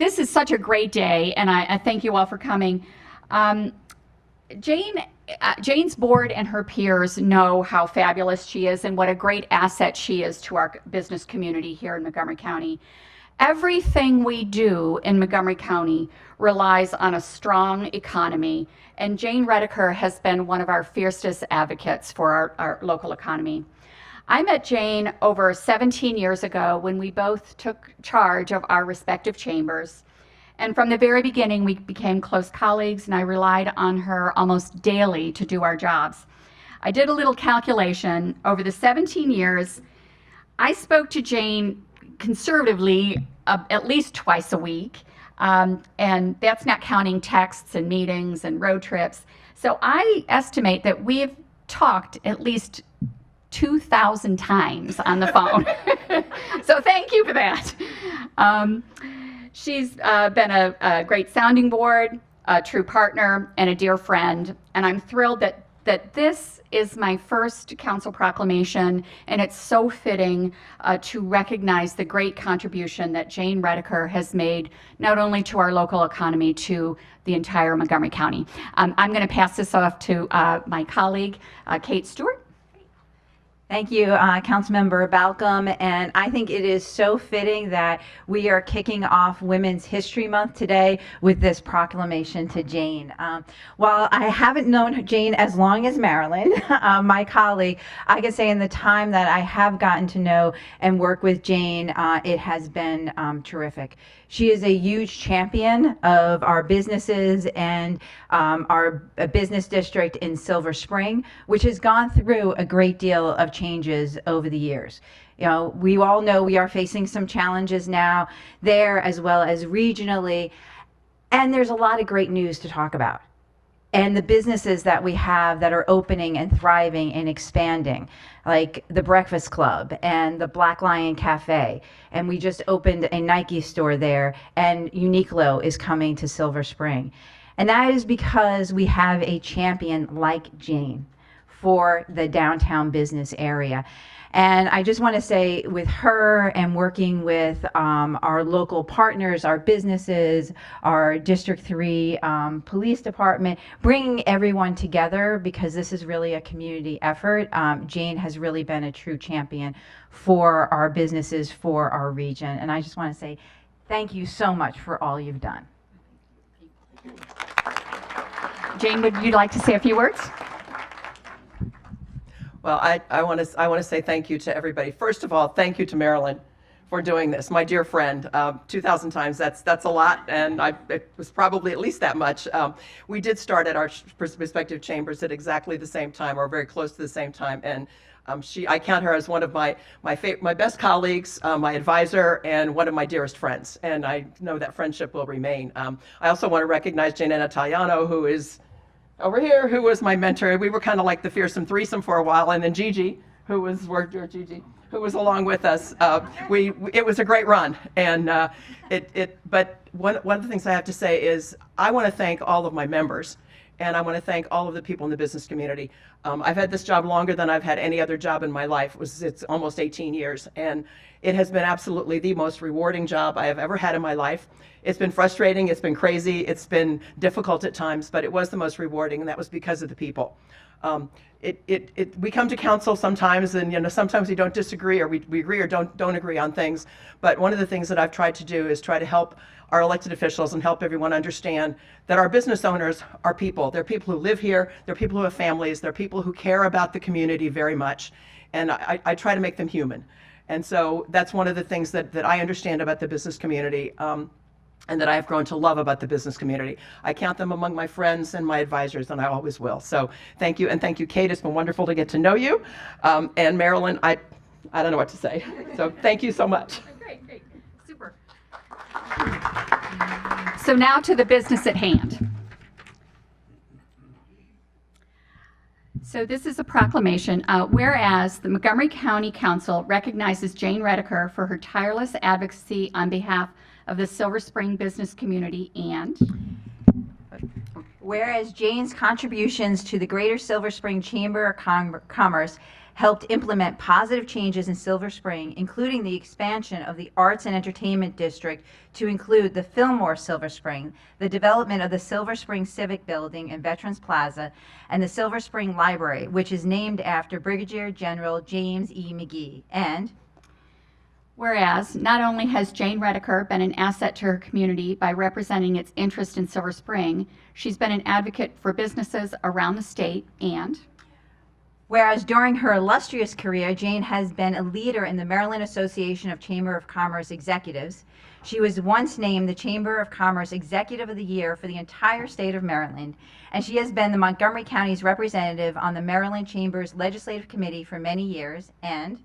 this is such a great day, and I thank you all for coming. Jane's board and her peers know how fabulous she is and what a great asset she is to our business community here in Montgomery County. Everything we do in Montgomery County relies on a strong economy, and Jane Redicker has been one of our fiercest advocates for our local economy. I met Jane over 17 years ago when we both took charge of our respective chambers. And from the very beginning, we became close colleagues, and I relied on her almost daily to do our jobs. I did a little calculation. Over the 17 years, I spoke to Jane conservatively at least twice a week, and that's not counting texts and meetings and road trips. So I estimate that we've talked at least 2,000 times on the phone. So thank you for that. She's been a great sounding board, a true partner, and a dear friend. And I'm thrilled that this is my first council proclamation, and it's so fitting to recognize the great contribution that Jane Redicker has made, not only to our local economy, to the entire Montgomery County. I'm going to pass this off to my colleague, Kate Stewart. Thank you, Councilmember Balcombe, and I think it is so fitting that we are kicking off Women's History Month today with this proclamation to Jane. While I haven't known Jane as long as Marilyn, my colleague, I can say in the time that I have gotten to know and work with Jane, it has been terrific. She is a huge champion of our businesses and our business district in Silver Spring, which has gone through a great deal of changes over the years. You know, we all know we are facing some challenges now there as well as regionally, and there's a lot of great news to talk about. And the businesses that we have that are opening and thriving and expanding, like the Breakfast Club and the Black Lion Cafe. And we just opened a Nike store there, and Uniqlo is coming to Silver Spring. And that is because we have a champion like Jane for the downtown business area. And I just want to say, with her and working with our local partners, our businesses, our District 3 police department, bringing everyone together, because this is really a community effort. Jane has really been a true champion for our businesses, for our region. And I just want to say thank you so much for all you've done. Jane, would you like to say a few words? Well, I want to say thank you to everybody. First of all, thank you to Marilyn for doing this, my dear friend. 2,000 times, that's a lot, and it was probably at least that much. We did start at our respective chambers at exactly the same time, or very close to the same time, and I count her as one of my best colleagues, my advisor, and one of my dearest friends, and I know that friendship will remain. I also want to recognize Janina Italiano, who is over here, who was my mentor. We were kind of like the fearsome threesome for a while, and then Gigi, who was along with us. It was a great run, and but one of the things I have to say is I want to thank all of my members, and I want to thank all of the people in the business community. I've had this job longer than I've had any other job in my life. It's almost 18 years, and it has been absolutely the most rewarding job I have ever had in my life. It's been frustrating, it's been crazy, it's been difficult at times, but it was the most rewarding, and that was because of the people. We come to council sometimes, and sometimes we don't disagree, or we agree or don't agree on things. But one of the things that I've tried to do is try to help our elected officials and help everyone understand that our business owners are people. They're people who live here, they're people who have families, they're people who care about the community very much, and I try to make them human. And so that's one of the things that I understand about the business community. And that I have grown to love about the business community. I count them among my friends and my advisors, and I always will. So thank you, and thank you, Kate. It's been wonderful to get to know you. And Marilyn, I don't know what to say. So thank you so much. Great, super. So now to the business at hand. So this is a proclamation. Whereas the Montgomery County Council recognizes Jane Redicker for her tireless advocacy on behalf of the Silver Spring business community, and whereas Jane's contributions to the Greater Silver Spring Chamber of Commerce helped implement positive changes in Silver Spring, including the expansion of the Arts and Entertainment District to include the Fillmore Silver Spring, the development of the Silver Spring Civic Building and Veterans Plaza, and the Silver Spring Library, which is named after Brigadier General James E. McGee. And whereas not only has Jane Redicker been an asset to her community by representing its interest in Silver Spring, she's been an advocate for businesses around the state. And whereas during her illustrious career, Jane has been a leader in the Maryland Association of Chamber of Commerce Executives. She was once named the Chamber of Commerce Executive of the Year for the entire state of Maryland, and she has been the Montgomery County's representative on the Maryland Chamber's Legislative Committee for many years. And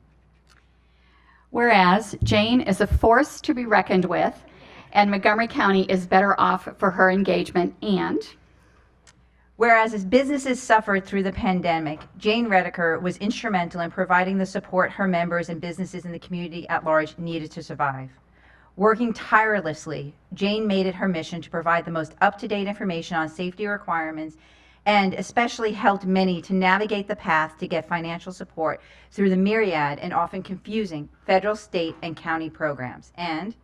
whereas Jane is a force to be reckoned with, and Montgomery County is better off for her engagement. And whereas as businesses suffered through the pandemic, Jane Redicker was instrumental in providing the support her members and businesses in the community at large needed to survive. Working tirelessly, Jane made it her mission to provide the most up-to-date information on safety requirements and especially helped many to navigate the path to get financial support through the myriad and often confusing federal, state, and county programs. And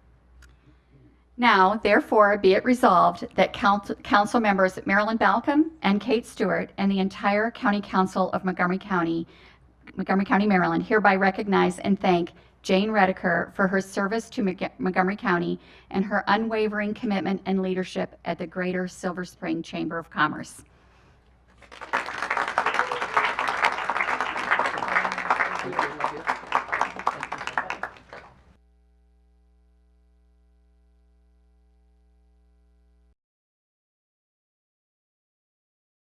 now, therefore, be it resolved that council members Marilyn Balcombe and Kate Stewart and the entire County Council of Montgomery County, Maryland, hereby recognize and thank Jane Redicker for her service to Montgomery County and her unwavering commitment and leadership at the Greater Silver Spring Chamber of Commerce. Thank you.